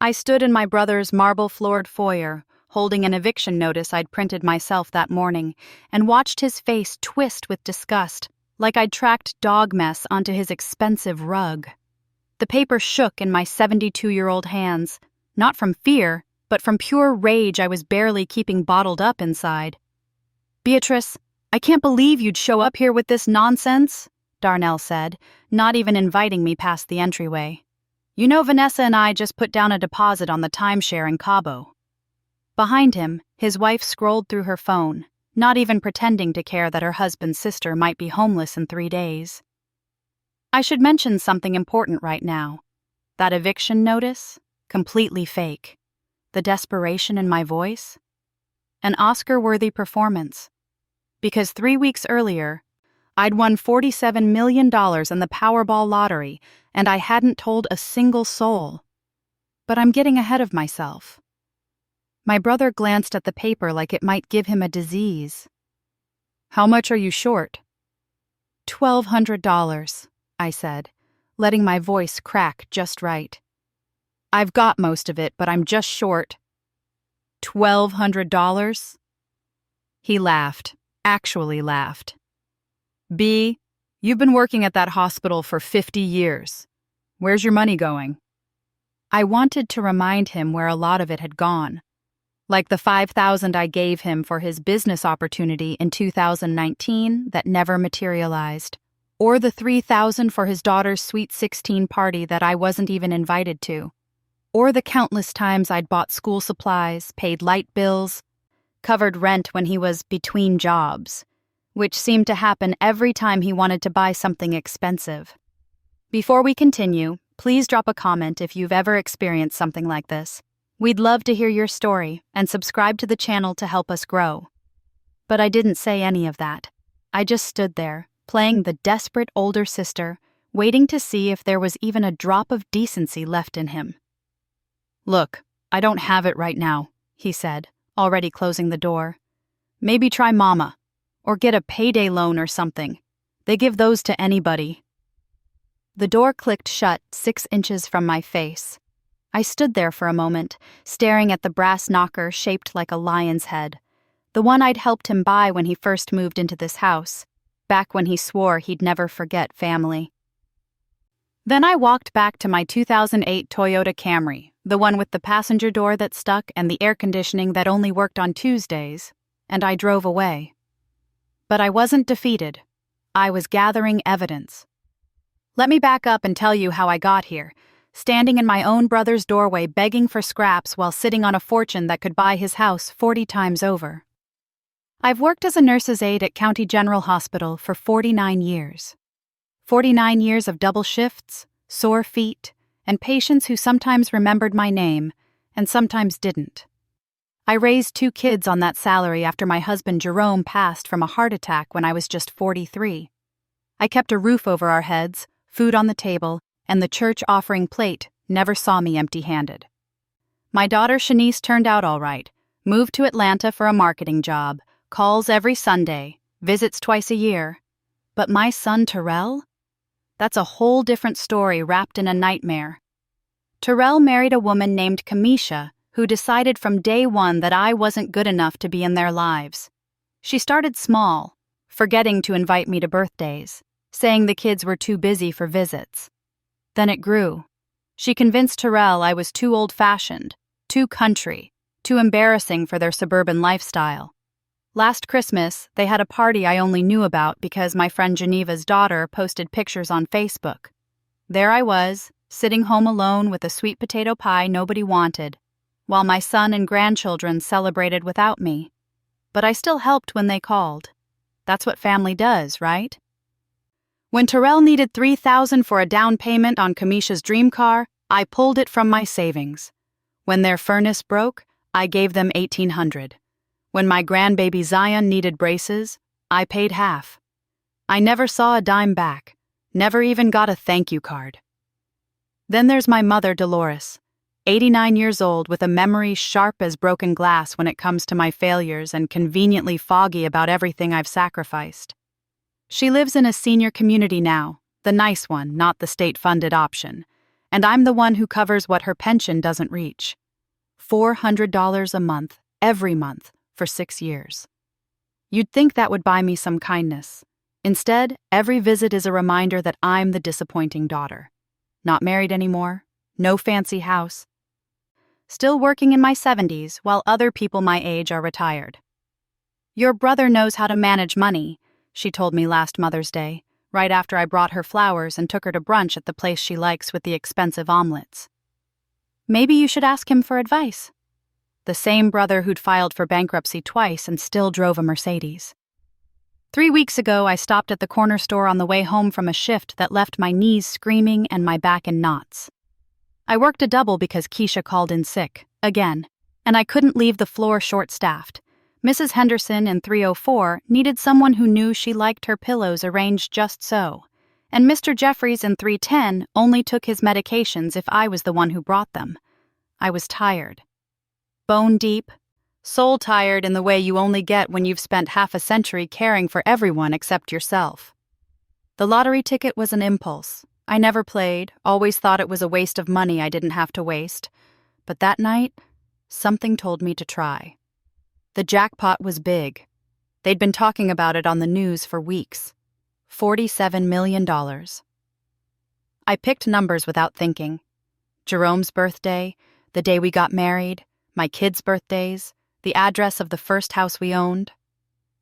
I stood in my brother's marble-floored foyer, holding an eviction notice I'd printed myself that morning, and watched his face twist with disgust, like I'd tracked dog mess onto his expensive rug. The paper shook in my 72-year-old hands, not from fear, but from pure rage I was barely keeping bottled up inside. "Beatrice, I can't believe you'd show up here with this nonsense," Darnell said, not even inviting me past the entryway. "You know Vanessa and I just put down a deposit on the timeshare in Cabo." Behind him, his wife scrolled through her phone, not even pretending to care that her husband's sister might be homeless in 3 days. I should mention something important right now. That eviction notice? Completely fake. The desperation in my voice? An Oscar-worthy performance. Because 3 weeks earlier, I'd won $47 million in the Powerball lottery, and I hadn't told a single soul. But I'm getting ahead of myself. My brother glanced at the paper like it might give him a disease. "How much are you short?" $1,200, I said, letting my voice crack just right. "I've got most of it, but I'm just short." $1,200? He laughed, actually laughed. "B, you've been working at that hospital for 50 years. Where's your money going?" I wanted to remind him where a lot of it had gone. Like the $5,000 I gave him for his business opportunity in 2019 that never materialized, or the $3,000 for his daughter's Sweet 16 party that I wasn't even invited to, or the countless times I'd bought school supplies, paid light bills, covered rent when he was between jobs, which seemed to happen every time he wanted to buy something expensive. Before we continue, please drop a comment if you've ever experienced something like this. We'd love to hear your story and subscribe to the channel to help us grow. But I didn't say any of that. I just stood there, playing the desperate older sister, waiting to see if there was even a drop of decency left in him. "Look, I don't have it right now," he said, already closing the door. "Maybe try Mama, or get a payday loan or something. They give those to anybody." The door clicked shut 6 inches from my face. I stood there for a moment, staring at the brass knocker shaped like a lion's head, the one I'd helped him buy when he first moved into this house, back when he swore he'd never forget family. Then I walked back to my 2008 Toyota Camry, the one with the passenger door that stuck and the air conditioning that only worked on Tuesdays, and I drove away. But I wasn't defeated. I was gathering evidence. Let me back up and tell you how I got here, standing in my own brother's doorway begging for scraps while sitting on a fortune that could buy his house 40 times over. I've worked as a nurse's aide at County General Hospital for 49 years. 49 years of double shifts, sore feet, and patients who sometimes remembered my name and sometimes didn't. I raised 2 kids on that salary after my husband Jerome passed from a heart attack when I was just 43. I kept a roof over our heads, food on the table, and the church offering plate never saw me empty-handed. My daughter Shanice turned out all right, moved to Atlanta for a marketing job, calls every Sunday, visits twice a year. But my son Terrell? That's a whole different story wrapped in a nightmare. Terrell married a woman named Kamisha who decided from day one that I wasn't good enough to be in their lives. She started small, forgetting to invite me to birthdays, saying the kids were too busy for visits. Then it grew. She convinced Terrell I was too old-fashioned, too country, too embarrassing for their suburban lifestyle. Last Christmas, they had a party I only knew about because my friend Geneva's daughter posted pictures on Facebook. There I was, sitting home alone with a sweet potato pie nobody wanted, while my son and grandchildren celebrated without me. But I still helped when they called. That's what family does, right? When Terrell needed $3,000 for a down payment on Kamisha's dream car, I pulled it from my savings. When their furnace broke, I gave them $1,800. When my grandbaby Zion needed braces, I paid half. I never saw a dime back, never even got a thank you card. Then there's my mother Dolores, 89 years old with a memory sharp as broken glass when it comes to my failures and conveniently foggy about everything I've sacrificed. She lives in a senior community now, the nice one, not the state-funded option, And I'm the one who covers what her pension doesn't reach. $400 a month, every month, for 6 years. You'd think that would buy me some kindness. Instead, every visit is a reminder that I'm the disappointing daughter. Not married anymore, no fancy house. Still working in my 70s while other people my age are retired. Your brother knows how to manage money, she told me last Mother's Day, right after I brought her flowers and took her to brunch at the place she likes with the expensive omelets. Maybe you should ask him for advice. The same brother who'd filed for bankruptcy twice and still drove a Mercedes. 3 weeks ago, I stopped at the corner store on the way home from a shift that left my knees screaming and my back in knots. I worked a double because Keisha called in sick, again, and I couldn't leave the floor short-staffed. Mrs. Henderson in 304 needed someone who knew she liked her pillows arranged just so, and Mr. Jeffries in 310 only took his medications if I was the one who brought them. I was tired. Bone deep, soul tired in the way you only get when you've spent half a century caring for everyone except yourself. The lottery ticket was an impulse. I never played, always thought it was a waste of money I didn't have to waste. But that night, something told me to try. The jackpot was big. They'd been talking about it on the news for weeks. $47 million. I picked numbers without thinking. Jerome's birthday, the day we got married, my kids' birthdays, the address of the first house we owned.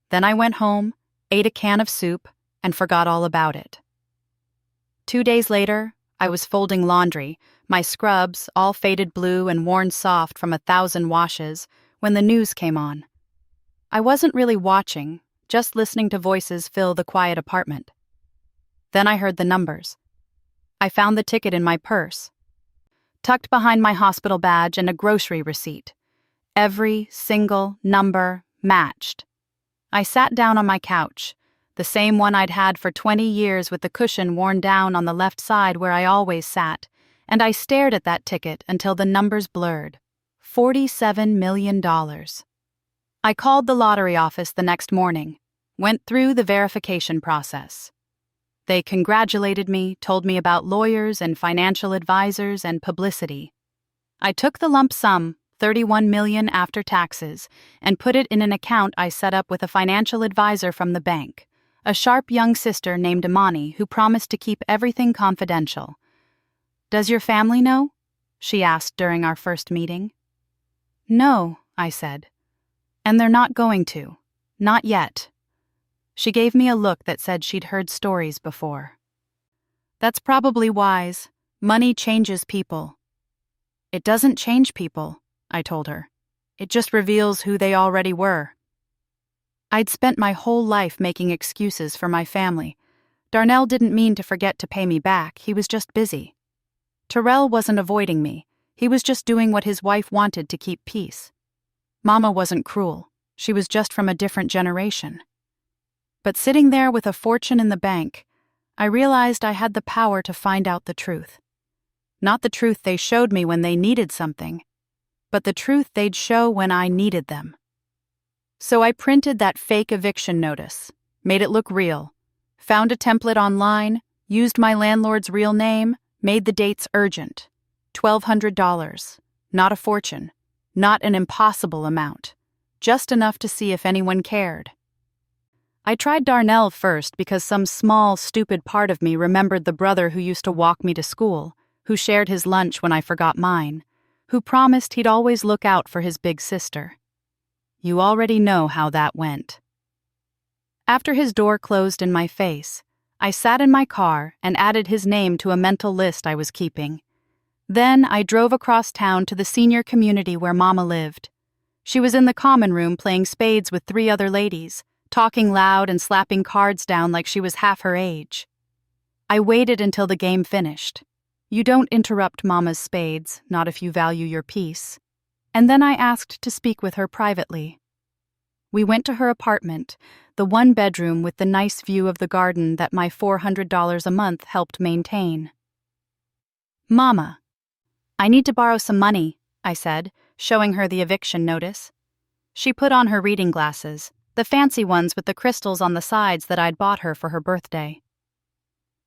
Then I went home, ate a can of soup, and forgot all about it. 2 days later, I was folding laundry, my scrubs all faded blue and worn soft from 1,000 washes, when the news came on. I wasn't really watching, just listening to voices fill the quiet apartment. Then I heard the numbers. I found the ticket in my purse, tucked behind my hospital badge and a grocery receipt. Every single number matched. I sat down on my couch, the same one I'd had for 20 years with the cushion worn down on the left side where I always sat, and I stared at that ticket until the numbers blurred. $47 million. I called the lottery office the next morning, went through the verification process. They congratulated me, told me about lawyers and financial advisors and publicity. I took the lump sum, $31 million after taxes, and put it in an account I set up with a financial advisor from the bank, a sharp young sister named Imani who promised to keep everything confidential. "Does your family know?" she asked during our first meeting. "No," I said. "And they're not going to. Not yet." She gave me a look that said she'd heard stories before. "That's probably wise. Money changes people." "It doesn't change people," I told her. "It just reveals who they already were." I'd spent my whole life making excuses for my family. Darnell didn't mean to forget to pay me back, he was just busy. Terrell wasn't avoiding me, he was just doing what his wife wanted to keep peace. Mama wasn't cruel, she was just from a different generation. But sitting there with a fortune in the bank, I realized I had the power to find out the truth. Not the truth they showed me when they needed something, but the truth they'd show when I needed them. So I printed that fake eviction notice, made it look real, found a template online, used my landlord's real name, made the dates urgent. $1,200, not a fortune, not an impossible amount, just enough to see if anyone cared. I tried Darnell first because some small, stupid part of me remembered the brother who used to walk me to school, who shared his lunch when I forgot mine, who promised he'd always look out for his big sister. You already know how that went. After his door closed in my face, I sat in my car and added his name to a mental list I was keeping. Then I drove across town to the senior community where Mama lived. She was in the common room playing spades with 3 other ladies, talking loud and slapping cards down like she was half her age. I waited until the game finished. You don't interrupt Mama's spades, not if you value your peace. And then I asked to speak with her privately. We went to her apartment, the 1-bedroom with the nice view of the garden that my $400 a month helped maintain. "Mama, I need to borrow some money," I said, showing her the eviction notice. She put on her reading glasses, the fancy ones with the crystals on the sides that I'd bought her for her birthday.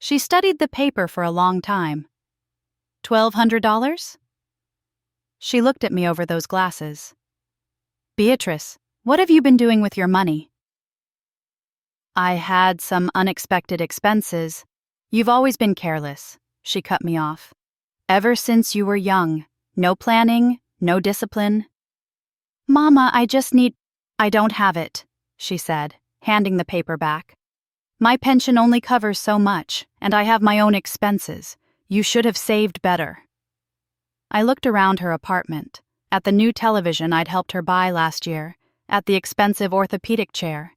She studied the paper for a long time. $1,200? She looked at me over those glasses. Beatrice, what have you been doing with your money? I had some unexpected expenses. You've always been careless, she cut me off. Ever since you were young. No planning, no discipline. Mama, I don't have it, she said, handing the paper back. My pension only covers so much, and I have my own expenses. You should have saved better. I looked around her apartment, at the new television I'd helped her buy last year, at the expensive orthopedic chair,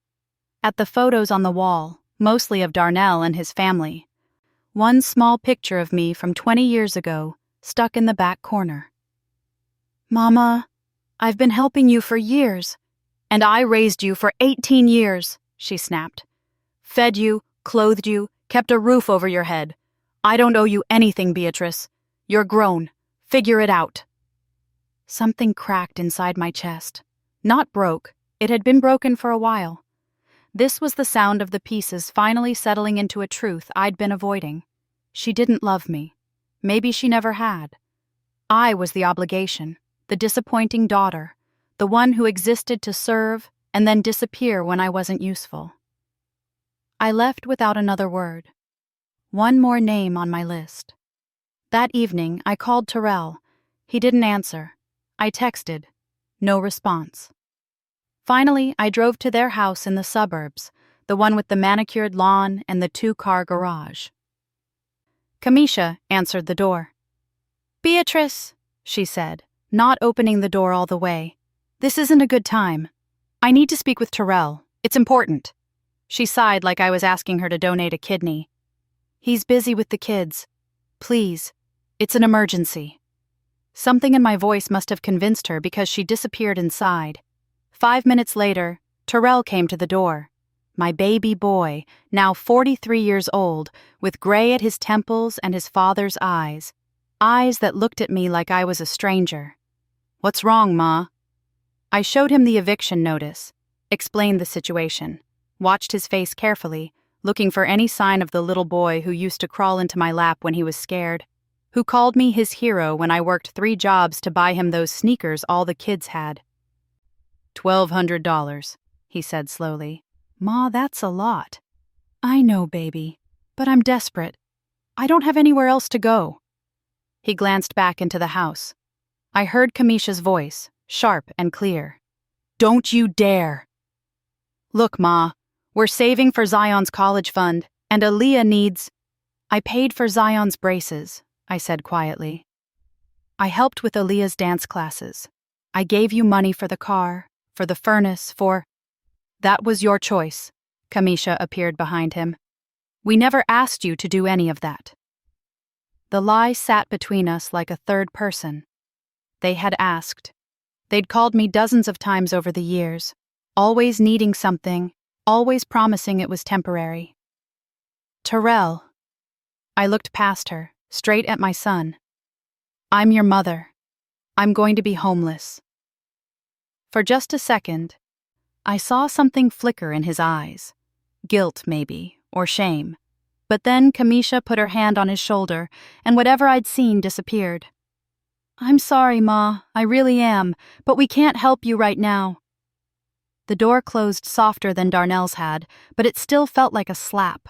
at the photos on the wall, mostly of Darnell and his family. One small picture of me from 20 years ago, stuck in the back corner. Mama, I've been helping you for years, and I raised you for 18 years, she snapped. Fed you, clothed you, kept a roof over your head. I don't owe you anything, Beatrice. You're grown. Figure it out. Something cracked inside my chest. Not broke. It had been broken for a while. This was the sound of the pieces finally settling into a truth I'd been avoiding. She didn't love me. Maybe she never had. I was the obligation, the disappointing daughter, the one who existed to serve and then disappear when I wasn't useful. I left without another word. One more name on my list. That evening, I called Terrell. He didn't answer. I texted. No response. Finally, I drove to their house in the suburbs, the one with the manicured lawn and the 2-car garage. Kamisha answered the door. Beatrice, she said, not opening the door all the way. This isn't a good time. I need to speak with Terrell. It's important. She sighed like I was asking her to donate a kidney. He's busy with the kids. Please, it's an emergency. Something in my voice must have convinced her because she disappeared inside. 5 minutes later, Terrell came to the door. My baby boy, now 43 years old, with gray at his temples and his father's eyes that looked at me like I was a stranger. What's wrong, Ma? I showed him the eviction notice, explained the situation, watched his face carefully, looking for any sign of the little boy who used to crawl into my lap when he was scared, who called me his hero when I worked 3 jobs to buy him those sneakers all the kids had. $1,200, he said slowly. Ma, that's a lot. I know, baby, but I'm desperate. I don't have anywhere else to go. He glanced back into the house. I heard Kamisha's voice, sharp and clear. Don't you dare. Look, Ma, we're saving for Zion's college fund, and Aaliyah needs... I paid for Zion's braces, I said quietly. I helped with Aaliyah's dance classes. I gave you money for the car, for the furnace, for... That was your choice, Kamisha appeared behind him. We never asked you to do any of that. The lie sat between us like a third person. They had asked. They'd called me dozens of times over the years, always needing something, always promising it was temporary. Terrell. I looked past her, straight at my son. I'm your mother. I'm going to be homeless. For just a second, I saw something flicker in his eyes. Guilt, maybe, or shame. But then Kamisha put her hand on his shoulder, and whatever I'd seen disappeared. I'm sorry, Ma, I really am, but we can't help you right now. The door closed softer than Darnell's had, but it still felt like a slap.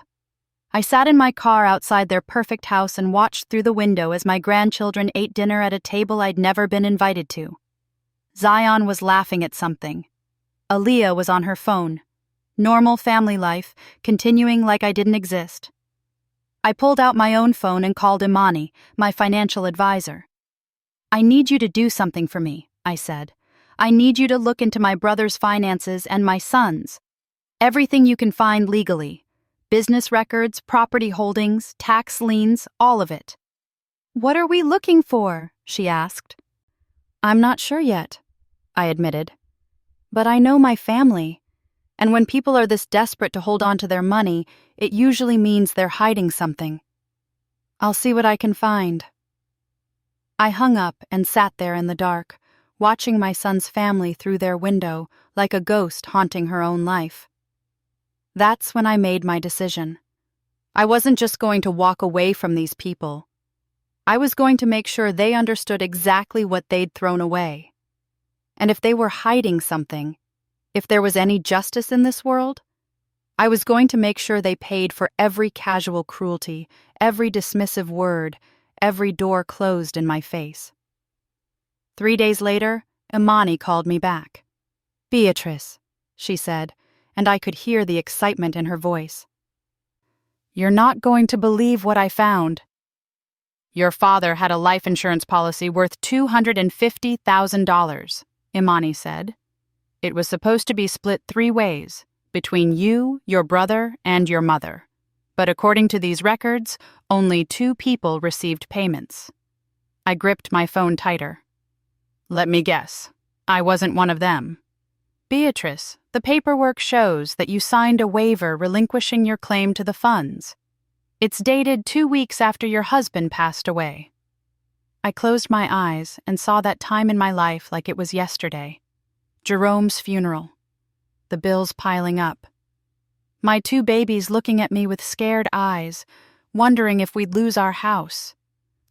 I sat in my car outside their perfect house and watched through the window as my grandchildren ate dinner at a table I'd never been invited to. Zion was laughing at something. Aaliyah was on her phone. Normal family life, continuing like I didn't exist. I pulled out my own phone and called Imani, my financial advisor. I need you to do something for me, I said. I need you to look into my brother's finances and my son's. Everything you can find legally. Business records, property holdings, tax liens, all of it. What are we looking for? She asked. I'm not sure yet, I admitted. But I know my family. And when people are this desperate to hold on to their money, it usually means they're hiding something. I'll see what I can find. I hung up and sat there in the dark, watching my son's family through their window like a ghost haunting her own life. That's when I made my decision. I wasn't just going to walk away from these people. I was going to make sure they understood exactly what they'd thrown away. And if they were hiding something, if there was any justice in this world, I was going to make sure they paid for every casual cruelty, every dismissive word, every door closed in my face. 3 days later, Imani called me back. "Beatrice," she said, and I could hear the excitement in her voice. "You're not going to believe what I found." "Your father had a life insurance policy worth $250,000, Imani said. "It was supposed to be split 3 ways, between you, your brother, and your mother. But according to these records, only 2 people received payments." I gripped my phone tighter. "Let me guess. I wasn't one of them." "Beatrice, the paperwork shows that you signed a waiver relinquishing your claim to the funds. It's dated 2 weeks after your husband passed away." I closed my eyes and saw that time in my life like it was yesterday. Jerome's funeral. The bills piling up. My 2 babies looking at me with scared eyes, wondering if we'd lose our house.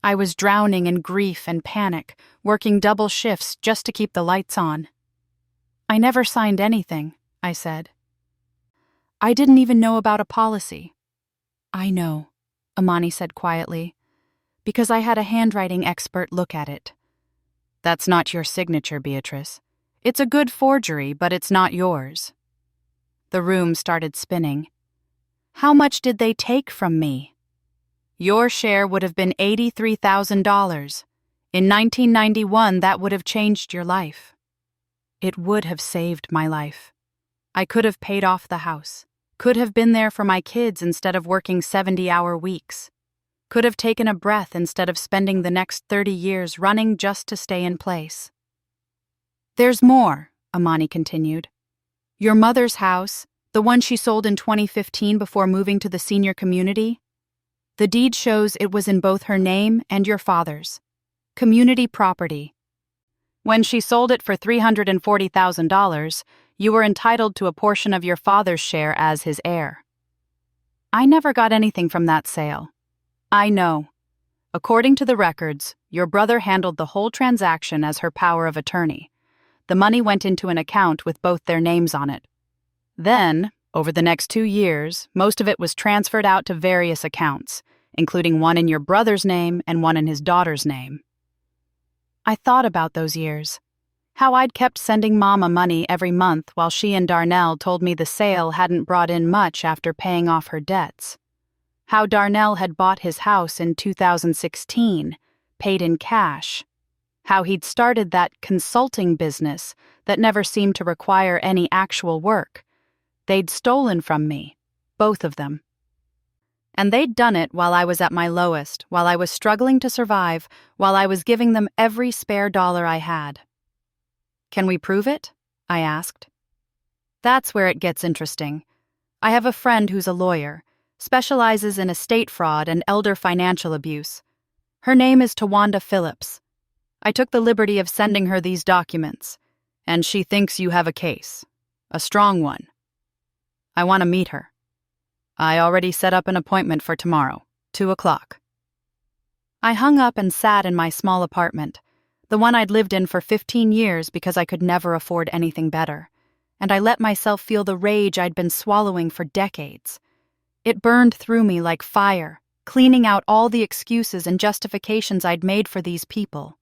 I was drowning in grief and panic, working double shifts just to keep the lights on. "I never signed anything," I said. "I didn't even know about a policy." "I know," Imani said quietly, "because I had a handwriting expert look at it." "That's not your signature, Beatrice. It's a good forgery, but it's not yours." The room started spinning. "How much did they take from me?" "Your share would have been $83,000. In 1991, that would have changed your life." It would have saved my life. I could have paid off the house, could have been there for my kids instead of working 70-hour weeks, could have taken a breath instead of spending the next 30 years running just to stay in place. "There's more," Imani continued. "Your mother's house, the one she sold in 2015 before moving to the senior community, the deed shows it was in both her name and your father's. Community property. When she sold it for $340,000, you were entitled to a portion of your father's share as his heir. I never got anything from that sale. I know. According to the records, your brother handled the whole transaction as her power of attorney. The money went into an account with both their names on it. Then, over the next 2 years, most of it was transferred out to various accounts, including one in your brother's name and one in his daughter's name." I thought about those years. How I'd kept sending Mama money every month while she and Darnell told me the sale hadn't brought in much after paying off her debts. How Darnell had bought his house in 2016, paid in cash. How he'd started that consulting business that never seemed to require any actual work. They'd stolen from me, both of them. And they'd done it while I was at my lowest, while I was struggling to survive, while I was giving them every spare dollar I had. "Can we prove it?" I asked. "That's where it gets interesting. I have a friend who's a lawyer, specializes in estate fraud and elder financial abuse. Her name is Tawanda Phillips. I took the liberty of sending her these documents, and she thinks you have a case. A strong one. I want to meet her. I already set up an appointment for tomorrow, 2 o'clock. I hung up and sat in my small apartment, the one I'd lived in for 15 years because I could never afford anything better, and I let myself feel the rage I'd been swallowing for decades. It burned through me like fire, cleaning out all the excuses and justifications I'd made for these people.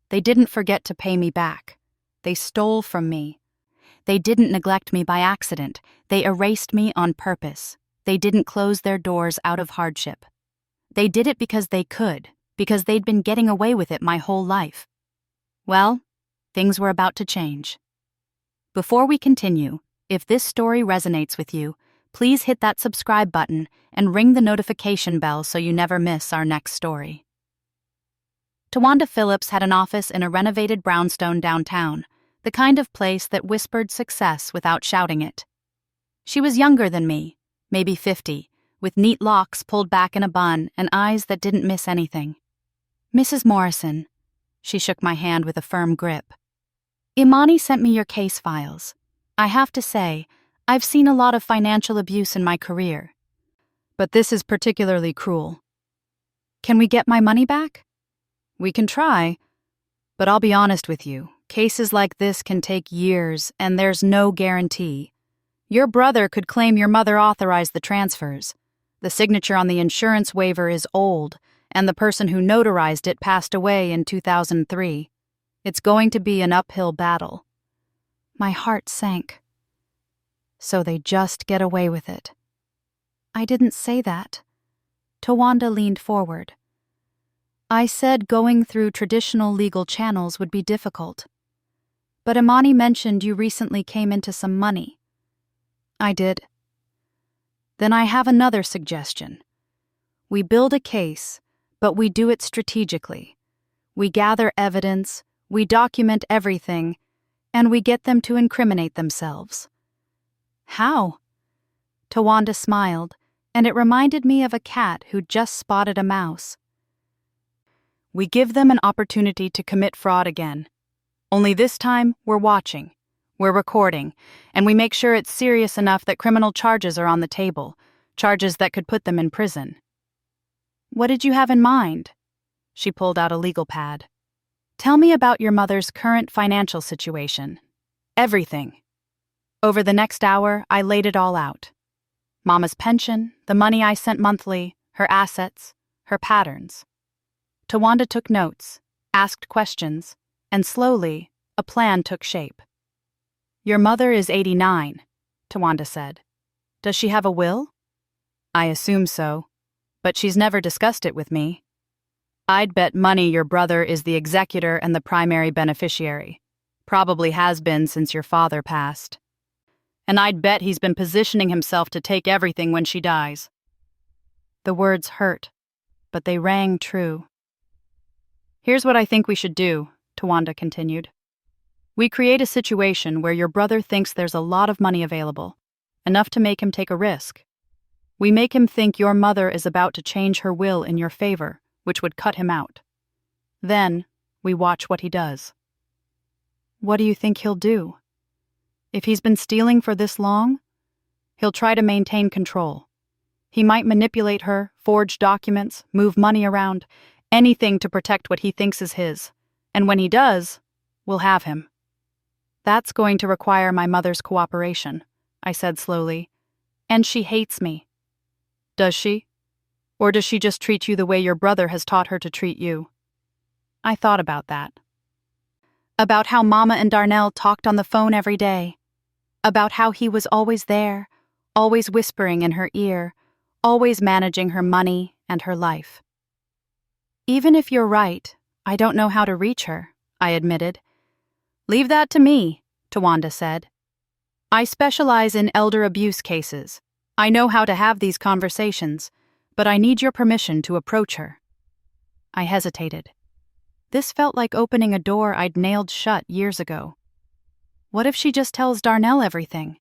They didn't forget to pay me back. They stole from me. They didn't neglect me by accident. They erased me on purpose. They didn't close their doors out of hardship. They did it because they could, because they'd been getting away with it my whole life. Well, things were about to change. Before we continue, if this story resonates with you, please hit that subscribe button and ring the notification bell so you never miss our next story. Tawanda Phillips had an office in a renovated brownstone downtown, the kind of place that whispered success without shouting it. She was younger than me, maybe 50, with neat locks pulled back in a bun and eyes that didn't miss anything. "Mrs. Morrison," she shook my hand with a firm grip. "Imani sent me your case files. I have to say, I've seen a lot of financial abuse in my career. But this is particularly cruel. Can we get my money back?" We can try, but I'll be honest with you. Cases like this can take years, and there's no guarantee. Your brother could claim your mother authorized the transfers. The signature on the insurance waiver is old, and the person who notarized it passed away in 2003. It's going to be an uphill battle. My heart sank. So they just get away with it. I didn't say that. Tawanda leaned forward. I said going through traditional legal channels would be difficult. But Imani mentioned you recently came into some money. I did. Then I have another suggestion. We build a case, but we do it strategically. We gather evidence, we document everything, and we get them to incriminate themselves. How? Tawanda smiled, and it reminded me of a cat who'd just spotted a mouse. We give them an opportunity to commit fraud again. Only this time, we're watching. We're recording, and we make sure it's serious enough that criminal charges are on the table, charges that could put them in prison. What did you have in mind? She pulled out a legal pad. Tell me about your mother's current financial situation. Everything. Over the next hour, I laid it all out. Mama's pension, the money I sent monthly, her assets, her patterns. Tawanda took notes, asked questions, and slowly, a plan took shape. Your mother is 89, Tawanda said. Does she have a will? I assume so, but she's never discussed it with me. I'd bet money your brother is the executor and the primary beneficiary. Probably has been since your father passed. And I'd bet he's been positioning himself to take everything when she dies. The words hurt, but they rang true. Here's what I think we should do, Tawanda continued. We create a situation where your brother thinks there's a lot of money available, enough to make him take a risk. We make him think your mother is about to change her will in your favor, which would cut him out. Then, we watch what he does. What do you think he'll do? If he's been stealing for this long, he'll try to maintain control. He might manipulate her, forge documents, move money around, anything to protect what he thinks is his. And when he does, we'll have him. That's going to require my mother's cooperation, I said slowly. And she hates me. Does she? Or does she just treat you the way your brother has taught her to treat you? I thought about that. About how Mama and Darnell talked on the phone every day. About how he was always there, always whispering in her ear, always managing her money and her life. Even if you're right, I don't know how to reach her, I admitted. Leave that to me, Tawanda said. I specialize in elder abuse cases. I know how to have these conversations, but I need your permission to approach her. I hesitated. This felt like opening a door I'd nailed shut years ago. What if she just tells Darnell everything?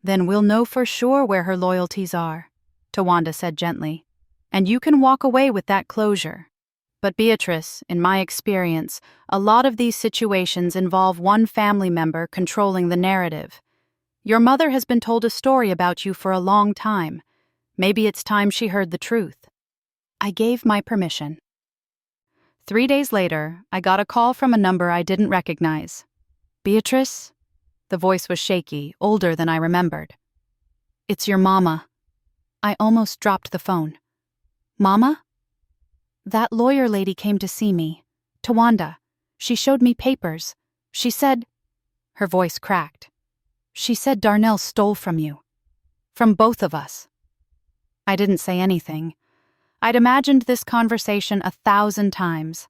Then we'll know for sure where her loyalties are, Tawanda said gently, and you can walk away with that closure. But Beatrice, in my experience, a lot of these situations involve one family member controlling the narrative. Your mother has been told a story about you for a long time. Maybe it's time she heard the truth. I gave my permission. 3 days later, I got a call from a number I didn't recognize. Beatrice? The voice was shaky, older than I remembered. It's your mama. I almost dropped the phone. Mama? That lawyer lady came to see me. Tawanda. She showed me papers. She said... Her voice cracked. She said Darnell stole from you. From both of us. I didn't say anything. I'd imagined this conversation 1,000 times,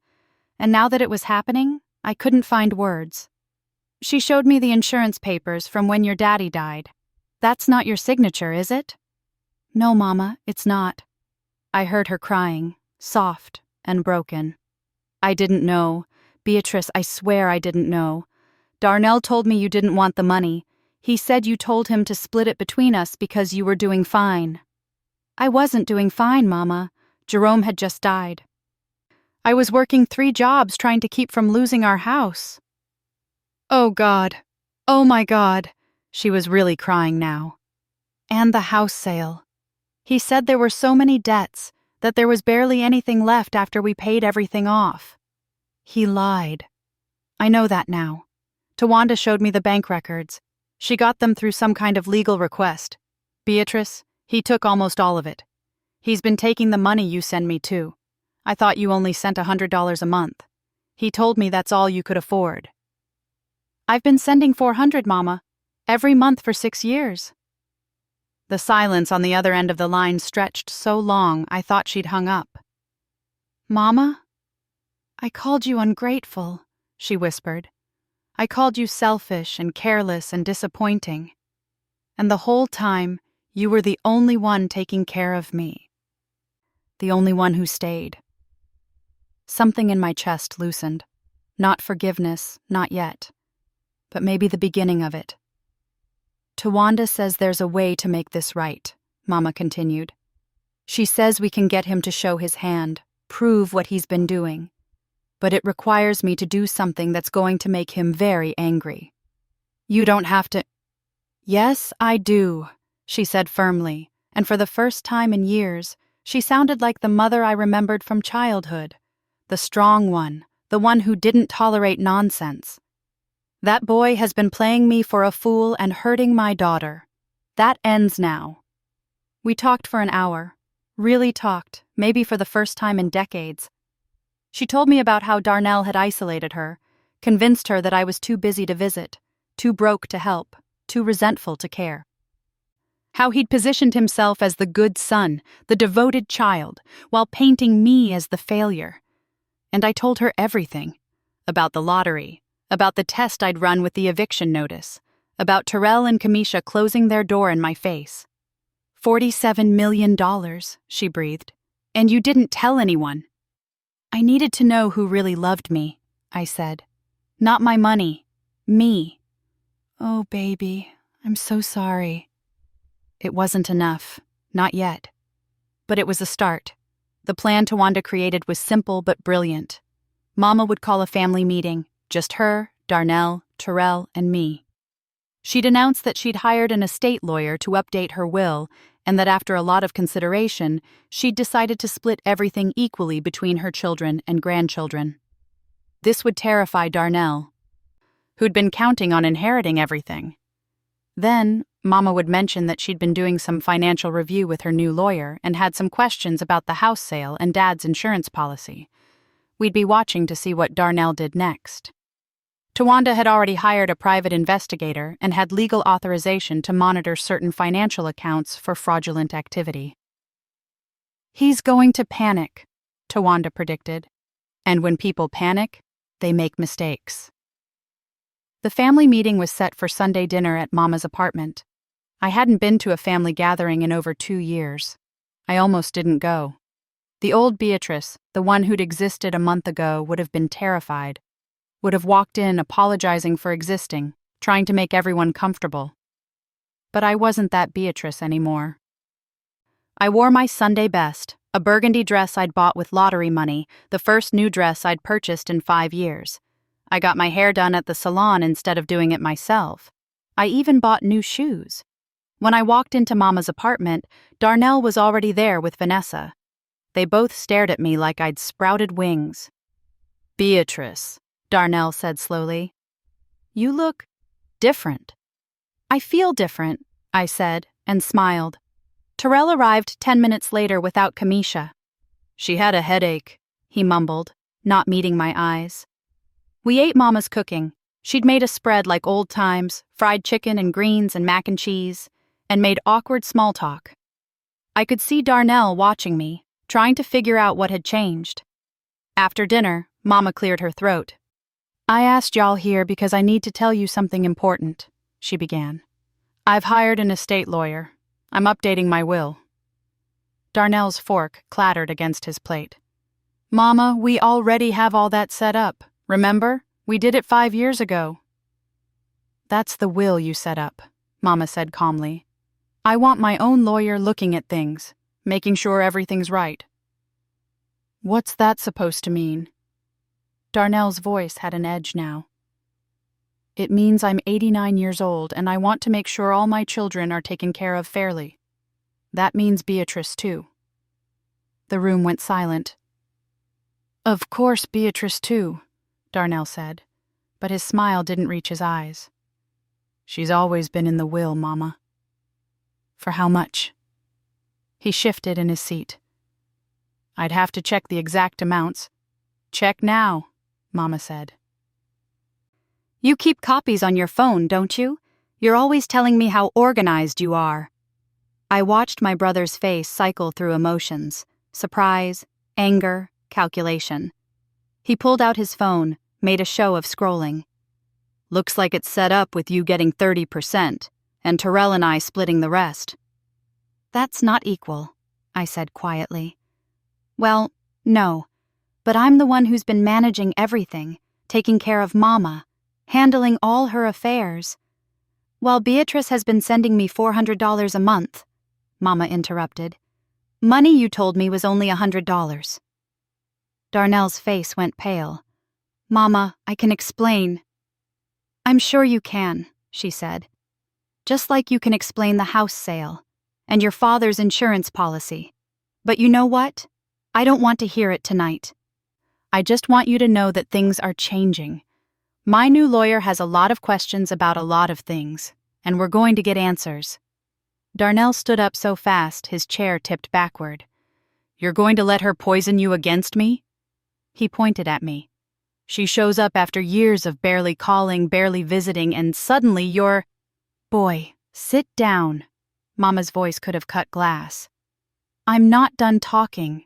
and now that it was happening, I couldn't find words. She showed me the insurance papers from when your daddy died. That's not your signature, is it? No, Mama, it's not. I heard her crying, soft and broken. I didn't know. Beatrice, I swear I didn't know. Darnell told me you didn't want the money. He said you told him to split it between us because you were doing fine. I wasn't doing fine, Mama. Jerome had just died. I was working 3 jobs trying to keep from losing our house. Oh, God. Oh, my God. She was really crying now. And the house sale. He said there were so many debts, that there was barely anything left after we paid everything off. He lied. I know that now. Tawanda showed me the bank records. She got them through some kind of legal request. Beatrice, he took almost all of it. He's been taking the money you send me too. I thought you only sent $100 a month. He told me that's all you could afford. I've been sending $400, Mama, every month for 6 years. The silence on the other end of the line stretched so long I thought she'd hung up. Mama? I called you ungrateful, she whispered. I called you selfish and careless and disappointing. And the whole time, you were the only one taking care of me. The only one who stayed. Something in my chest loosened. Not forgiveness, not yet. But maybe the beginning of it. Tawanda says there's a way to make this right, Mama continued. She says we can get him to show his hand, prove what he's been doing. But it requires me to do something that's going to make him very angry. You don't have to— Yes, I do, she said firmly, and for the first time in years, she sounded like the mother I remembered from childhood. The strong one, the one who didn't tolerate nonsense. That boy has been playing me for a fool and hurting my daughter. That ends now. We talked for an hour. Really talked, maybe for the first time in decades. She told me about how Darnell had isolated her, convinced her that I was too busy to visit, too broke to help, too resentful to care. How he'd positioned himself as the good son, the devoted child, while painting me as the failure. And I told her everything. About the lottery, about the test I'd run with the eviction notice, about Terrell and Kamisha closing their door in my face. $47 million, she breathed. And you didn't tell anyone. I needed to know who really loved me, I said. Not my money. Me. Oh, baby, I'm so sorry. It wasn't enough. Not yet. But it was a start. The plan Tawanda created was simple but brilliant. Mama would call a family meeting. Just her, Darnell, Terrell, and me. She'd announced that she'd hired an estate lawyer to update her will, and that after a lot of consideration, she'd decided to split everything equally between her children and grandchildren. This would terrify Darnell, who'd been counting on inheriting everything. Then, Mama would mention that she'd been doing some financial review with her new lawyer and had some questions about the house sale and Dad's insurance policy. We'd be watching to see what Darnell did next. Tawanda had already hired a private investigator and had legal authorization to monitor certain financial accounts for fraudulent activity. He's going to panic, Tawanda predicted. And when people panic, they make mistakes. The family meeting was set for Sunday dinner at Mama's apartment. I hadn't been to a family gathering in over 2 years. I almost didn't go. The old Beatrice, the one who'd existed a month ago, would have been terrified. Would have walked in apologizing for existing, trying to make everyone comfortable. But I wasn't that Beatrice anymore. I wore my Sunday best, a burgundy dress I'd bought with lottery money, the first new dress I'd purchased in 5 years. I got my hair done at the salon instead of doing it myself. I even bought new shoes. When I walked into Mama's apartment, Darnell was already there with Vanessa. They both stared at me like I'd sprouted wings. Beatrice, Darnell said slowly. You look different. I feel different, I said, and smiled. Terrell arrived 10 minutes later without Kamisha. She had a headache, he mumbled, not meeting my eyes. We ate Mama's cooking. She'd made a spread like old times, fried chicken and greens and mac and cheese, and made awkward small talk. I could see Darnell watching me, trying to figure out what had changed. After dinner, Mama cleared her throat. I asked y'all here because I need to tell you something important, she began. I've hired an estate lawyer. I'm updating my will. Darnell's fork clattered against his plate. Mama, we already have all that set up. Remember? We did it 5 years ago. That's the will you set up, Mama said calmly. I want my own lawyer looking at things, making sure everything's right. What's that supposed to mean? Darnell's voice had an edge now. It means I'm 89 years old and I want to make sure all my children are taken care of fairly. That means Beatrice too. The room went silent. Of course Beatrice too, Darnell said, but his smile didn't reach his eyes. She's always been in the will, Mama. For how much? He shifted in his seat. I'd have to check the exact amounts. Check now, Mama said. You keep copies on your phone, don't you? You're always telling me how organized you are. I watched my brother's face cycle through emotions: surprise, anger, calculation. He pulled out his phone, made a show of scrolling. Looks like it's set up with you getting 30%, and Terrell and I splitting the rest. That's not equal, I said quietly. Well, no, but I'm the one who's been managing everything, taking care of Mama, handling all her affairs. While Beatrice has been sending me $400 a month, Mama interrupted. Money you told me was only $100. Darnell's face went pale. Mama, I can explain. I'm sure you can, she said. Just like you can explain the house sale and your father's insurance policy. But you know what? I don't want to hear it tonight. I just want you to know that things are changing. My new lawyer has a lot of questions about a lot of things, and we're going to get answers. Darnell stood up so fast his chair tipped backward. You're going to let her poison you against me? He pointed at me. She shows up after years of barely calling, barely visiting, and suddenly you're... Boy, sit down. Mama's voice could have cut glass. I'm not done talking.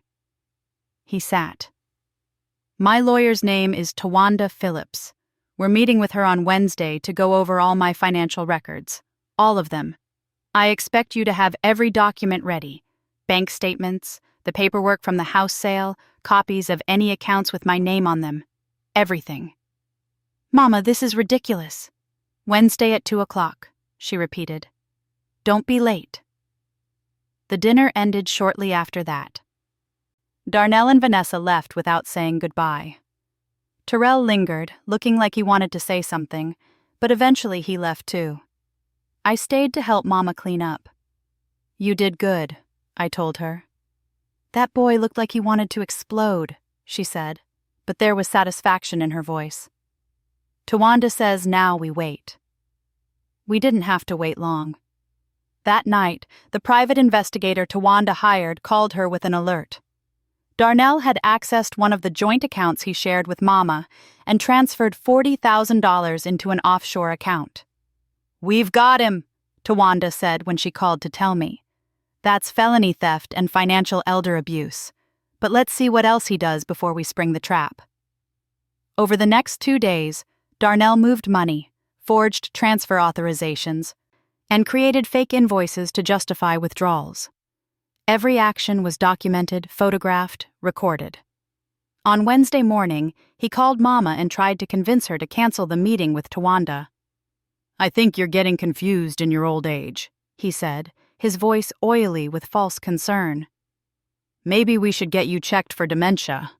He sat. My lawyer's name is Tawanda Phillips. We're meeting with her on Wednesday to go over all my financial records. All of them. I expect you to have every document ready. Bank statements, the paperwork from the house sale, copies of any accounts with my name on them. Everything. Mama, this is ridiculous. Wednesday at 2:00, she repeated. Don't be late. The dinner ended shortly after that. Darnell and Vanessa left without saying goodbye. Terrell lingered, looking like he wanted to say something, but eventually he left too. I stayed to help Mama clean up. You did good, I told her. That boy looked like he wanted to explode, she said, but there was satisfaction in her voice. Tawanda says now we wait. We didn't have to wait long. That night, the private investigator Tawanda hired called her with an alert. Darnell had accessed one of the joint accounts he shared with Mama and transferred $40,000 into an offshore account. We've got him, Tawanda said when she called to tell me. That's felony theft and financial elder abuse. But let's see what else he does before we spring the trap. Over the next 2 days, Darnell moved money, forged transfer authorizations, and created fake invoices to justify withdrawals. Every action was documented, photographed, recorded. On Wednesday morning, he called Mama and tried to convince her to cancel the meeting with Tawanda. I think you're getting confused in your old age, he said, his voice oily with false concern. Maybe we should get you checked for dementia.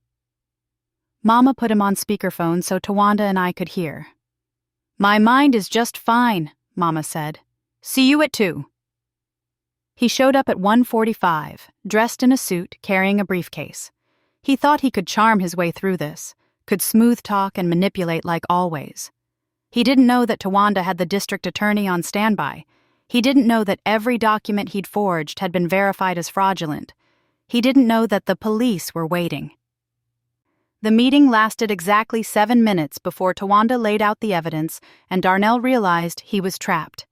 Mama put him on speakerphone so Tawanda and I could hear. My mind is just fine, Mama said. See you at 2. He showed up at 1:45, dressed in a suit, carrying a briefcase. He thought he could charm his way through this, could smooth talk and manipulate like always. He didn't know that Tawanda had the district attorney on standby. He didn't know that every document he'd forged had been verified as fraudulent. He didn't know that the police were waiting. The meeting lasted exactly 7 minutes before Tawanda laid out the evidence and Darnell realized he was trapped.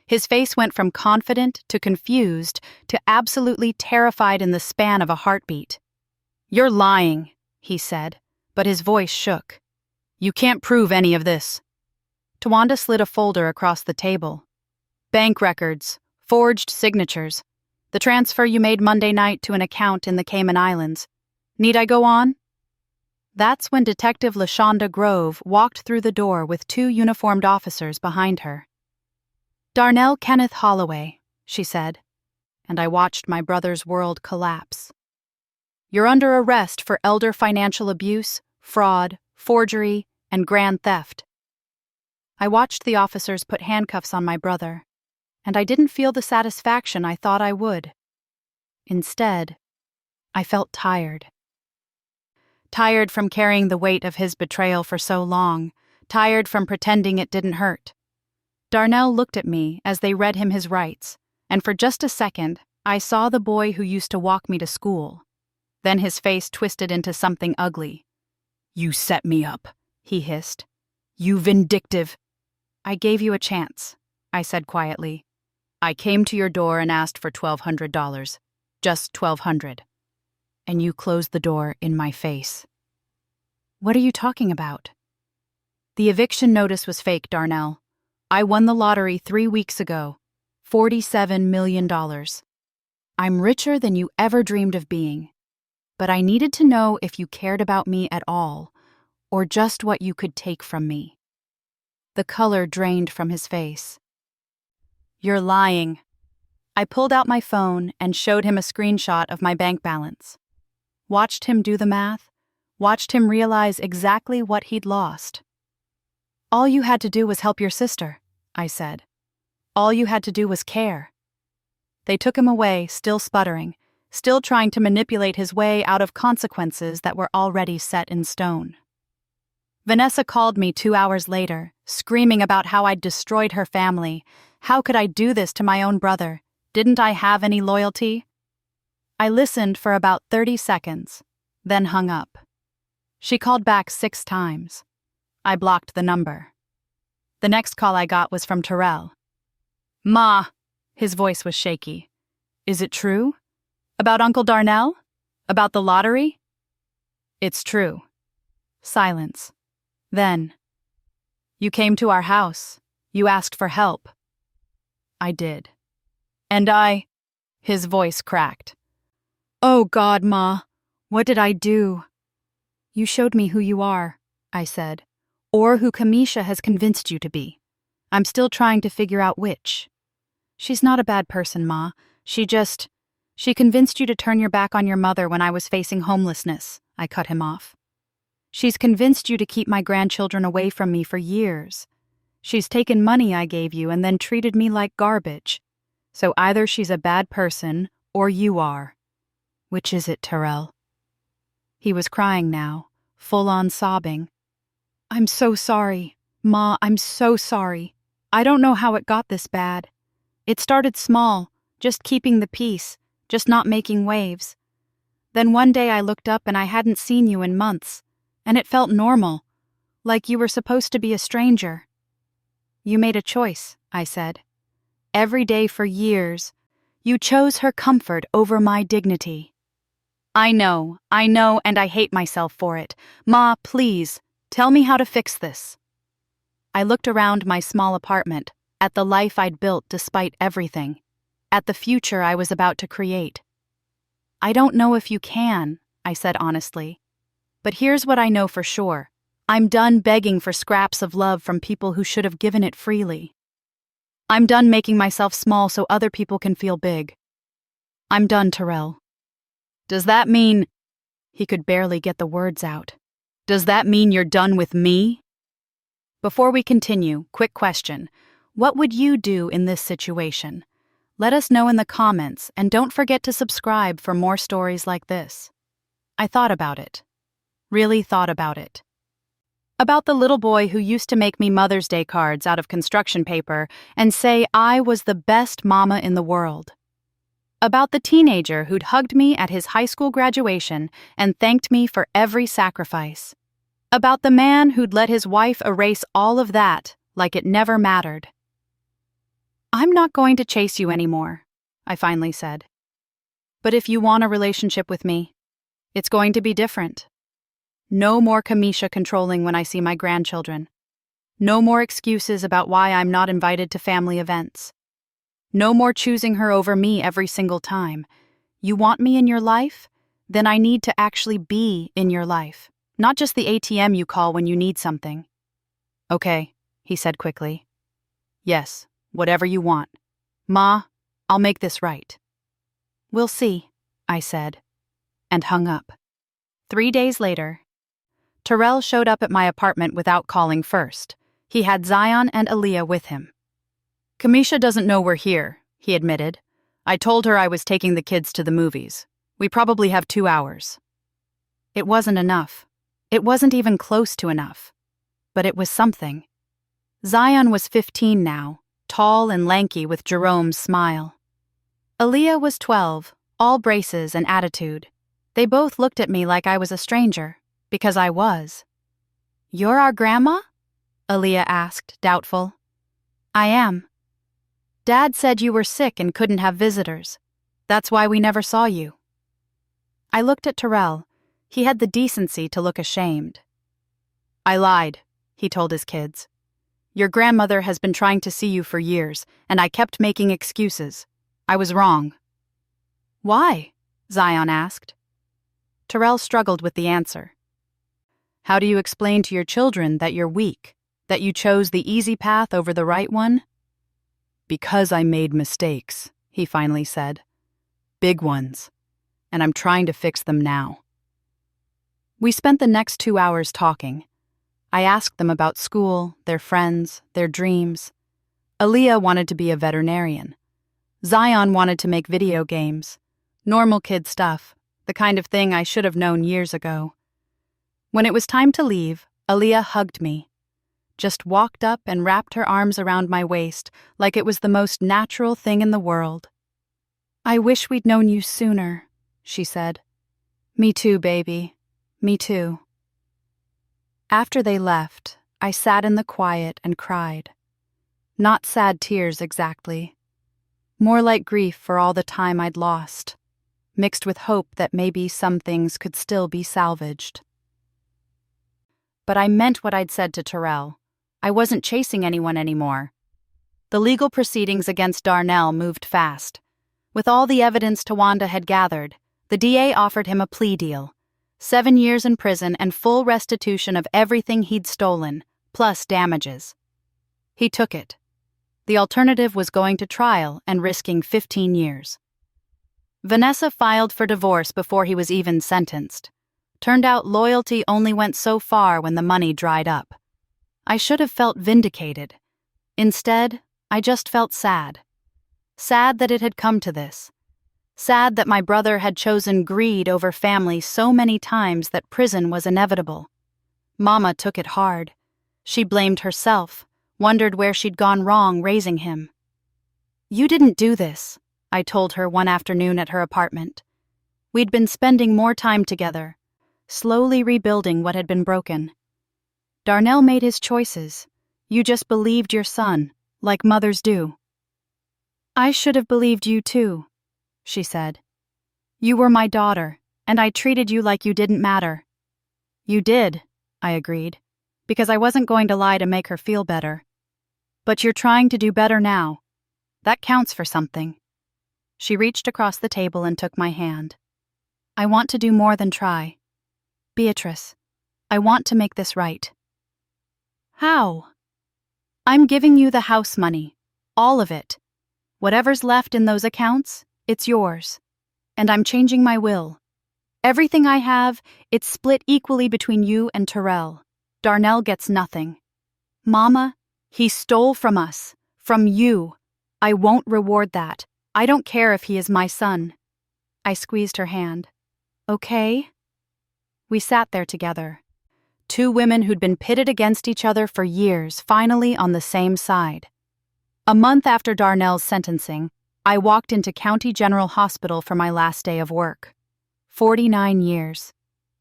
His face went from confident to confused to absolutely terrified in the span of a heartbeat. You're lying, he said, but his voice shook. You can't prove any of this. Tawanda slid a folder across the table. Bank records, forged signatures, the transfer you made Monday night to an account in the Cayman Islands. Need I go on? That's when Detective LaShonda Grove walked through the door with 2 uniformed officers behind her. Darnell Kenneth Holloway, she said, and I watched my brother's world collapse. You're under arrest for elder financial abuse, fraud, forgery, and grand theft. I watched the officers put handcuffs on my brother, and I didn't feel the satisfaction I thought I would. Instead, I felt tired. tired from carrying the weight of his betrayal for so long, tired from pretending it didn't hurt. Darnell looked at me as they read him his rights, and for just a second, I saw the boy who used to walk me to school. Then his face twisted into something ugly. "You set me up," he hissed. "You vindictive." "I gave you a chance," I said quietly. "I came to your door and asked for $1,200. Just $1,200. And you closed the door in my face." "What are you talking about?" "The eviction notice was fake, Darnell. I won the lottery 3 weeks ago. $47 million. I'm richer than you ever dreamed of being. But I needed to know if you cared about me at all, or just what you could take from me." The color drained from his face. "You're lying." I pulled out my phone and showed him a screenshot of my bank balance. Watched him do the math, watched him realize exactly what he'd lost. "All you had to do was help your sister," I said. "All you had to do was care." They took him away, still sputtering, still trying to manipulate his way out of consequences that were already set in stone. Vanessa called me 2 hours later, screaming about how I'd destroyed her family. How could I do this to my own brother? Didn't I have any loyalty? I listened for about 30 seconds, then hung up. She called back 6 times. I blocked the number. The next call I got was from Terrell. "Ma," his voice was shaky. "Is it true? About Uncle Darnell? About the lottery?" "It's true." Silence. Then, "You came to our house. You asked for help." "I did." "And I—" His voice cracked. "Oh God, Ma, what did I do?" "You showed me who you are," I said, "or who Kamisha has convinced you to be. I'm still trying to figure out which. She's not a bad person, Ma. She convinced you to turn your back on your mother when I was facing homelessness," I cut him off. "She's convinced you to keep my grandchildren away from me for years. She's taken money I gave you and then treated me like garbage. So either she's a bad person or you are. Which is it, Terrell?" He was crying now, full-on sobbing. "I'm so sorry, Ma, I'm so sorry. I don't know how it got this bad. It started small, just keeping the peace, just not making waves. Then one day I looked up and I hadn't seen you in months, and it felt normal, like you were supposed to be a stranger." "You made a choice," I said. "Every day for years, you chose her comfort over my dignity." I know, and I hate myself for it. Ma, please, tell me how to fix this." I looked around my small apartment, at the life I'd built despite everything, at the future I was about to create. "I don't know if you can," I said honestly. "But here's what I know for sure. I'm done begging for scraps of love from people who should have given it freely. I'm done making myself small so other people can feel big. I'm done, Terrell." "Does that mean—" He could barely get the words out. "Does that mean you're done with me?" Before we continue, quick question. What would you do in this situation? Let us know in the comments, and don't forget to subscribe for more stories like this. I thought about it. Really thought about it. About the little boy who used to make me Mother's Day cards out of construction paper and say I was the best mama in the world. About the teenager who'd hugged me at his high school graduation and thanked me for every sacrifice. About the man who'd let his wife erase all of that like it never mattered. "I'm not going to chase you anymore," I finally said. "But if you want a relationship with me, it's going to be different. No more Kamisha controlling when I see my grandchildren. No more excuses about why I'm not invited to family events. No more choosing her over me every single time. You want me in your life? Then I need to actually be in your life, not just the ATM you call when you need something." "Okay," he said quickly. "Yes, whatever you want. Ma, I'll make this right." "We'll see," I said, and hung up. 3 days later, Terrell showed up at my apartment without calling first. He had Zion and Aaliyah with him. "Kamisha doesn't know we're here," he admitted. "I told her I was taking the kids to the movies. We probably have 2 hours." It wasn't enough. It wasn't even close to enough. But it was something. Zion was 15 now, tall and lanky with Jerome's smile. Aaliyah was 12, all braces and attitude. They both looked at me like I was a stranger, because I was. "You're our grandma?" Aaliyah asked, doubtful. "I am. Dad said you were sick and couldn't have visitors. That's why we never saw you." I looked at Terrell. He had the decency to look ashamed. "I lied," he told his kids. "Your grandmother has been trying to see you for years, and I kept making excuses. I was wrong." "Why?" Zion asked. Terrell struggled with the answer. "How do you explain to your children that you're weak, that you chose the easy path over the right one?" "Because I made mistakes," he finally said. "Big ones. And I'm trying to fix them now." We spent the next 2 hours talking. I asked them about school, their friends, their dreams. Aaliyah wanted to be a veterinarian. Zion wanted to make video games. Normal kid stuff, the kind of thing I should have known years ago. When it was time to leave, Aaliyah hugged me. Just walked up and wrapped her arms around my waist like it was the most natural thing in the world. "I wish we'd known you sooner," she said. "Me too, baby. Me too." After they left, I sat in the quiet and cried. Not sad tears exactly. More like grief for all the time I'd lost, mixed with hope that maybe some things could still be salvaged. But I meant what I'd said to Terrell. I wasn't chasing anyone anymore. The legal proceedings against Darnell moved fast. With all the evidence Tawanda had gathered, the DA offered him a plea deal. 7 years in prison and full restitution of everything he'd stolen, plus damages. He took it. The alternative was going to trial and risking 15 years. Vanessa filed for divorce before he was even sentenced. Turned out loyalty only went so far when the money dried up. I should have felt vindicated. Instead, I just felt sad. Sad that it had come to this. Sad that my brother had chosen greed over family so many times that prison was inevitable. Mama took it hard. She blamed herself, wondered where she'd gone wrong raising him. "You didn't do this," I told her one afternoon at her apartment. We'd been spending more time together, slowly rebuilding what had been broken. "Darnell made his choices. You just believed your son, like mothers do." "I should have believed you too," she said. "You were my daughter, and I treated you like you didn't matter." "You did," I agreed, because I wasn't going to lie to make her feel better. "But you're trying to do better now. That counts for something." She reached across the table and took my hand. "I want to do more than try. Beatrice, I want to make this right." "How?" "I'm giving you the house money, all of it. Whatever's left in those accounts, it's yours. And I'm changing my will. Everything I have, it's split equally between you and Terrell. Darnell gets nothing. Mama, he stole from us, from you. I won't reward that. I don't care if he is my son." I squeezed her hand. "Okay?" We sat there together. 2 women who'd been pitted against each other for years, finally on the same side. A month after Darnell's sentencing, I walked into County General Hospital for my last day of work. 49 years.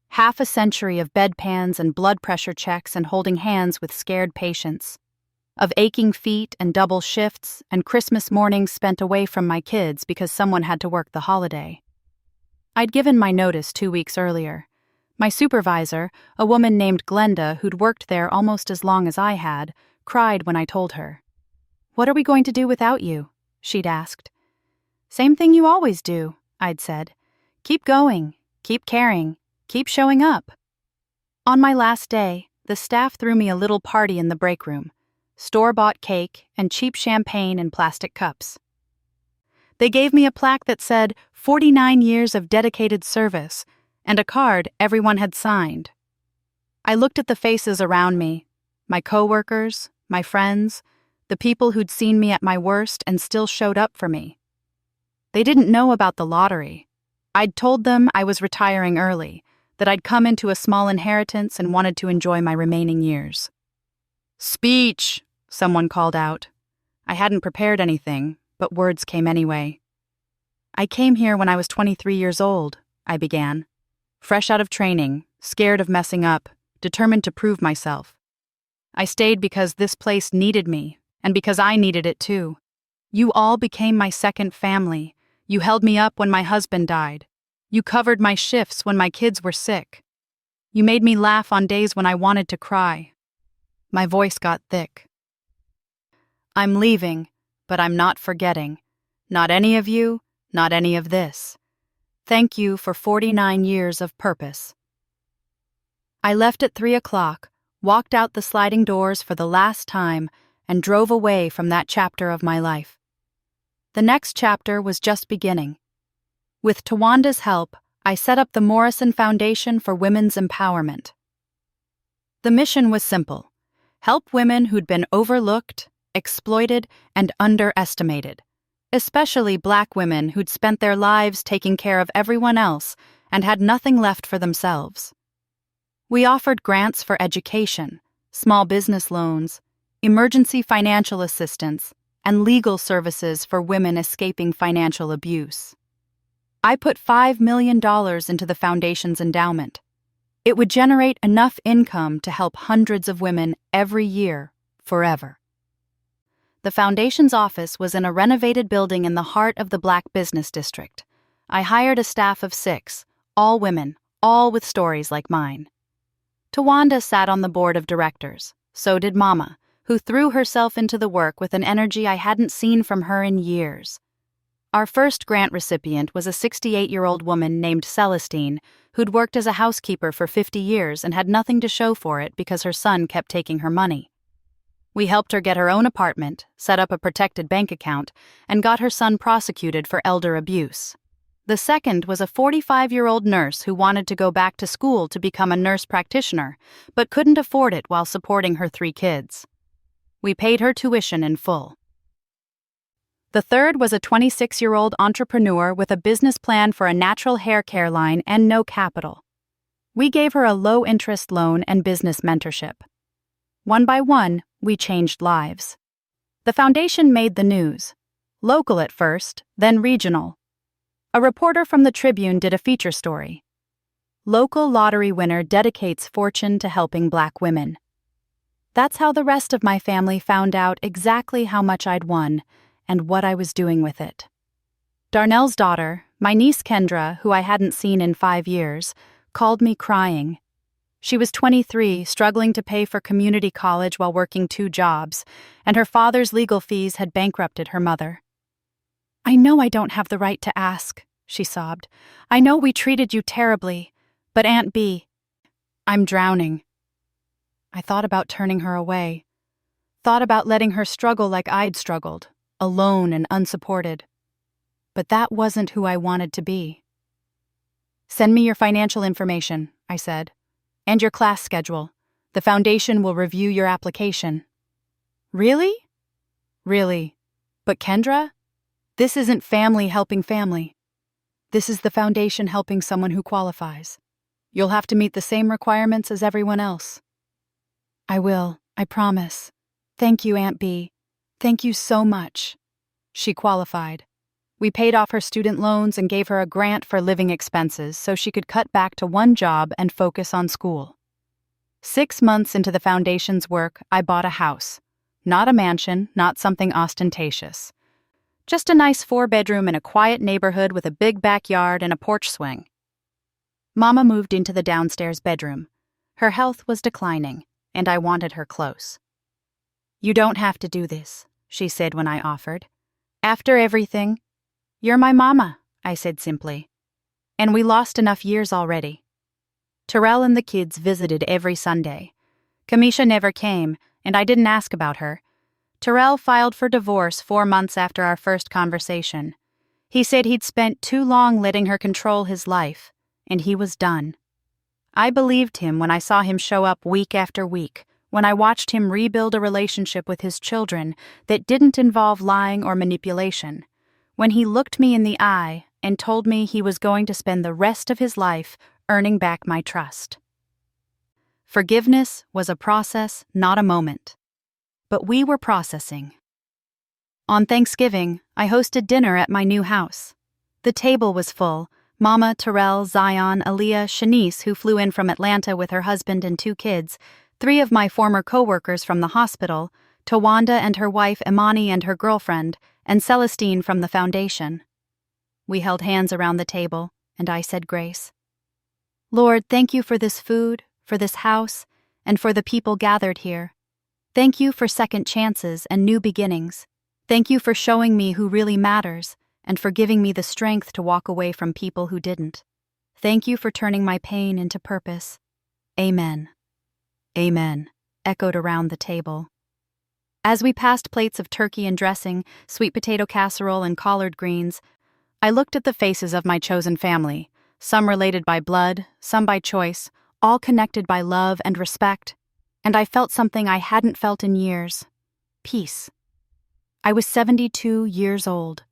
Half a century of bedpans and blood pressure checks and holding hands with scared patients. Of aching feet and double shifts and Christmas mornings spent away from my kids because someone had to work the holiday. I'd given my notice 2 weeks earlier. My supervisor, a woman named Glenda who'd worked there almost as long as I had, cried when I told her. "What are we going to do without you?" she'd asked. "Same thing you always do," I'd said. "Keep going, keep caring, keep showing up." On my last day, the staff threw me a little party in the break room. Store-bought cake and cheap champagne in plastic cups. They gave me a plaque that said 49 years of dedicated service and a card everyone had signed. I looked at the faces around me, my coworkers, my friends, the people who'd seen me at my worst and still showed up for me. They didn't know about the lottery. I'd told them I was retiring early, that I'd come into a small inheritance and wanted to enjoy my remaining years. "Speech!" someone called out. I hadn't prepared anything, but words came anyway. "I came here when I was 23 years old," I began. Fresh out of training, scared of messing up, determined to prove myself. I stayed because this place needed me, and because I needed it too. You all became my second family. You held me up when my husband died. You covered my shifts when my kids were sick. You made me laugh on days when I wanted to cry. My voice got thick. I'm leaving, but I'm not forgetting. Not any of you, not any of this. Thank you for 49 years of purpose. I left at 3 o'clock, walked out the sliding doors for the last time, and drove away from that chapter of my life. The next chapter was just beginning. With Tawanda's help, I set up the Morrison Foundation for Women's Empowerment. The mission was simple: help women who'd been overlooked, exploited, and underestimated, especially Black women who'd spent their lives taking care of everyone else and had nothing left for themselves. We offered grants for education, small business loans, emergency financial assistance, and legal services for women escaping financial abuse. I put $5 million into the foundation's endowment. It would generate enough income to help hundreds of women every year, forever. The foundation's office was in a renovated building in the heart of the Black business district. I hired a staff of 6, all women, all with stories like mine. Tawanda sat on the board of directors. So did Mama, who threw herself into the work with an energy I hadn't seen from her in years. Our first grant recipient was a 68-year-old woman named Celestine, who'd worked as a housekeeper for 50 years and had nothing to show for it because her son kept taking her money. We helped her get her own apartment, set up a protected bank account, and got her son prosecuted for elder abuse. The second was a 45-year-old nurse who wanted to go back to school to become a nurse practitioner, but couldn't afford it while supporting her 3 kids. We paid her tuition in full. The third was a 26-year-old entrepreneur with a business plan for a natural hair care line and no capital. We gave her a low-interest loan and business mentorship. One by one, we changed lives. The foundation made the news. Local at first, then regional. A reporter from the Tribune did a feature story. Local lottery winner dedicates fortune to helping Black women. That's how the rest of my family found out exactly how much I'd won and what I was doing with it. Darnell's daughter, my niece Kendra, who I hadn't seen in 5 years, called me crying. She was 23, struggling to pay for community college while working 2 jobs, and her father's legal fees had bankrupted her mother. "I know I don't have the right to ask," she sobbed. "I know we treated you terribly, but Aunt B, I'm drowning." I thought about turning her away. Thought about letting her struggle like I'd struggled, alone and unsupported. But that wasn't who I wanted to be. "Send me your financial information," I said, "and your class schedule. The foundation will review your application." "Really?" "Really. But Kendra, this isn't family helping family. This is the foundation helping someone who qualifies. You'll have to meet the same requirements as everyone else." "I will, I promise. Thank you, Aunt B. Thank you so much." She qualified. We paid off her student loans and gave her a grant for living expenses so she could cut back to 1 job and focus on school. 6 months into the foundation's work, I bought a house. Not a mansion, not something ostentatious. Just a nice 4-bedroom in a quiet neighborhood with a big backyard and a porch swing. Mama moved into the downstairs bedroom. Her health was declining, and I wanted her close. "You don't have to do this," she said when I offered. "After everything—" "You're my mama," I said simply. "And we lost enough years already." Terrell and the kids visited every Sunday. Kamisha never came, and I didn't ask about her. Terrell filed for divorce 4 months after our first conversation. He said he'd spent too long letting her control his life, and he was done. I believed him when I saw him show up week after week, when I watched him rebuild a relationship with his children that didn't involve lying or manipulation, when he looked me in the eye and told me he was going to spend the rest of his life earning back my trust. Forgiveness was a process, not a moment. But we were processing. On Thanksgiving, I hosted dinner at my new house. The table was full. Mama, Terrell, Zion, Aaliyah, Shanice, who flew in from Atlanta with her husband and 2 kids, 3 of my former co-workers from the hospital, Tawanda and her wife Imani and her girlfriend, and Celestine from the foundation. We held hands around the table, and I said grace. Lord, thank you for this food, for this house, and for the people gathered here. Thank you for second chances and new beginnings. Thank you for showing me who really matters, and for giving me the strength to walk away from people who didn't. Thank you for turning my pain into purpose. Amen. Amen, echoed around the table. As we passed plates of turkey and dressing, sweet potato casserole and collard greens, I looked at the faces of my chosen family, some related by blood, some by choice, all connected by love and respect, and I felt something I hadn't felt in years: peace. I was 72 years old.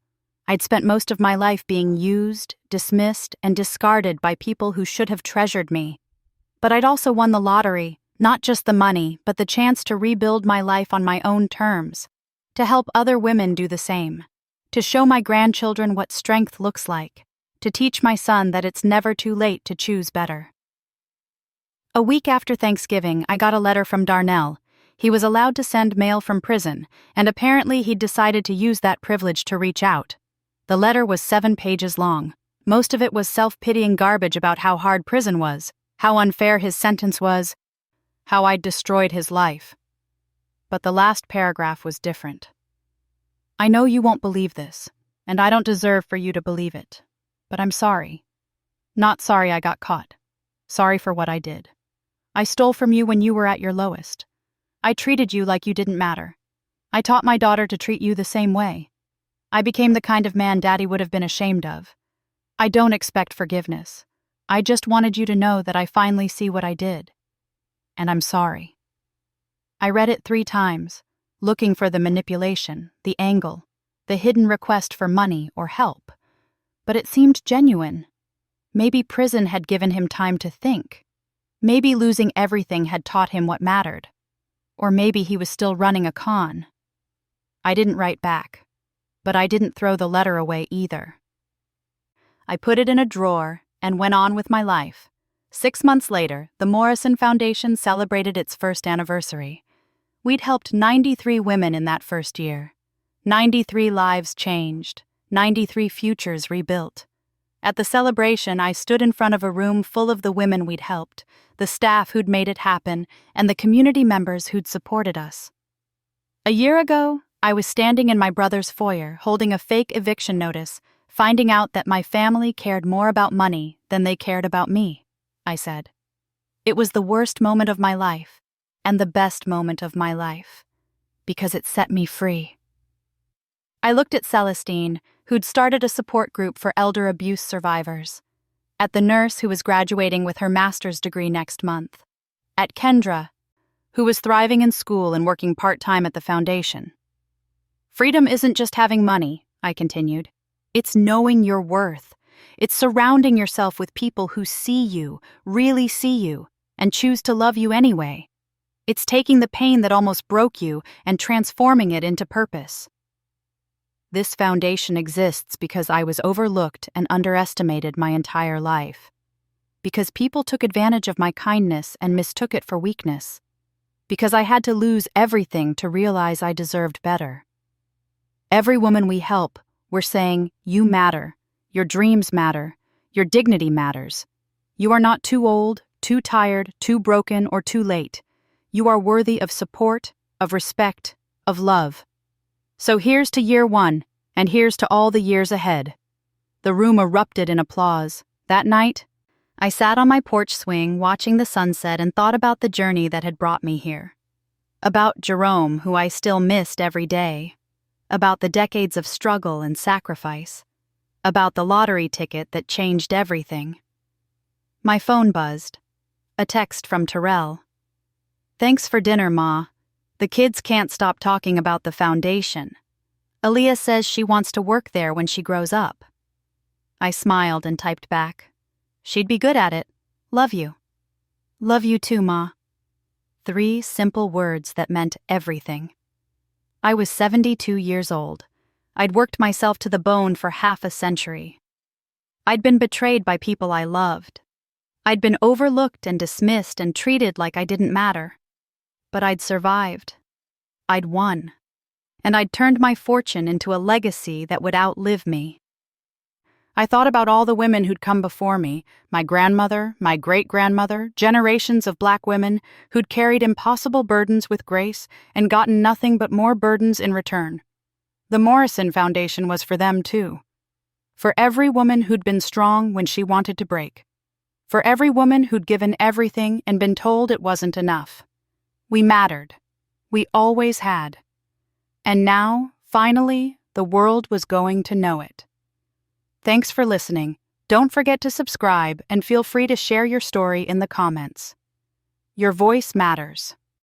I'd spent most of my life being used, dismissed, and discarded by people who should have treasured me. But I'd also won the lottery, not just the money, but the chance to rebuild my life on my own terms, to help other women do the same, to show my grandchildren what strength looks like, to teach my son that it's never too late to choose better. A week after Thanksgiving, I got a letter from Darnell. He was allowed to send mail from prison, and apparently he'd decided to use that privilege to reach out. The letter was 7 pages long. Most of it was self-pitying garbage about how hard prison was, how unfair his sentence was, how I'd destroyed his life. But the last paragraph was different. I know you won't believe this, and I don't deserve for you to believe it, but I'm sorry. Not sorry I got caught. Sorry for what I did. I stole from you when you were at your lowest. I treated you like you didn't matter. I taught my daughter to treat you the same way. I became the kind of man Daddy would have been ashamed of. I don't expect forgiveness. I just wanted you to know that I finally see what I did. And I'm sorry. I read it 3 times, looking for the manipulation, the angle, the hidden request for money or help. But it seemed genuine. Maybe prison had given him time to think. Maybe losing everything had taught him what mattered. Or maybe he was still running a con. I didn't write back, but I didn't throw the letter away either. I put it in a drawer and went on with my life. 6 months later, the Morrison Foundation celebrated its first anniversary. We'd helped 93 women in that first year. 93 lives changed, 93 futures rebuilt. At the celebration, I stood in front of a room full of the women we'd helped, the staff who'd made it happen, and the community members who'd supported us. A year ago, I was standing in my brother's foyer holding a fake eviction notice, finding out that my family cared more about money than they cared about me, I said. It was the worst moment of my life, and the best moment of my life, because it set me free. I looked at Celestine, who'd started a support group for elder abuse survivors, at the nurse who was graduating with her master's degree next month, at Kendra, who was thriving in school and working part-time at the foundation. Freedom isn't just having money, I continued. It's knowing your worth. It's surrounding yourself with people who see you, really see you, and choose to love you anyway. It's taking the pain that almost broke you and transforming it into purpose. This foundation exists because I was overlooked and underestimated my entire life. Because people took advantage of my kindness and mistook it for weakness. Because I had to lose everything to realize I deserved better. Every woman we help, we're saying, you matter, your dreams matter, your dignity matters. You are not too old, too tired, too broken, or too late. You are worthy of support, of respect, of love. So here's to year 1, and here's to all the years ahead. The room erupted in applause. That night, I sat on my porch swing watching the sunset and thought about the journey that had brought me here. About Jerome, who I still missed every day. About the decades of struggle and sacrifice. About the lottery ticket that changed everything. My phone buzzed. A text from Terrell. Thanks for dinner, Ma. The kids can't stop talking about the foundation. Aaliyah says she wants to work there when she grows up. I smiled and typed back. She'd be good at it. Love you. Love you too, Ma. 3 simple words that meant everything. I was 72 years old. I'd worked myself to the bone for half a century. I'd been betrayed by people I loved. I'd been overlooked and dismissed and treated like I didn't matter. But I'd survived. I'd won. And I'd turned my fortune into a legacy that would outlive me. I thought about all the women who'd come before me, my grandmother, my great-grandmother, generations of Black women who'd carried impossible burdens with grace and gotten nothing but more burdens in return. The Morrison Foundation was for them, too. For every woman who'd been strong when she wanted to break. For every woman who'd given everything and been told it wasn't enough. We mattered. We always had. And now, finally, the world was going to know it. Thanks for listening. Don't forget to subscribe and feel free to share your story in the comments. Your voice matters.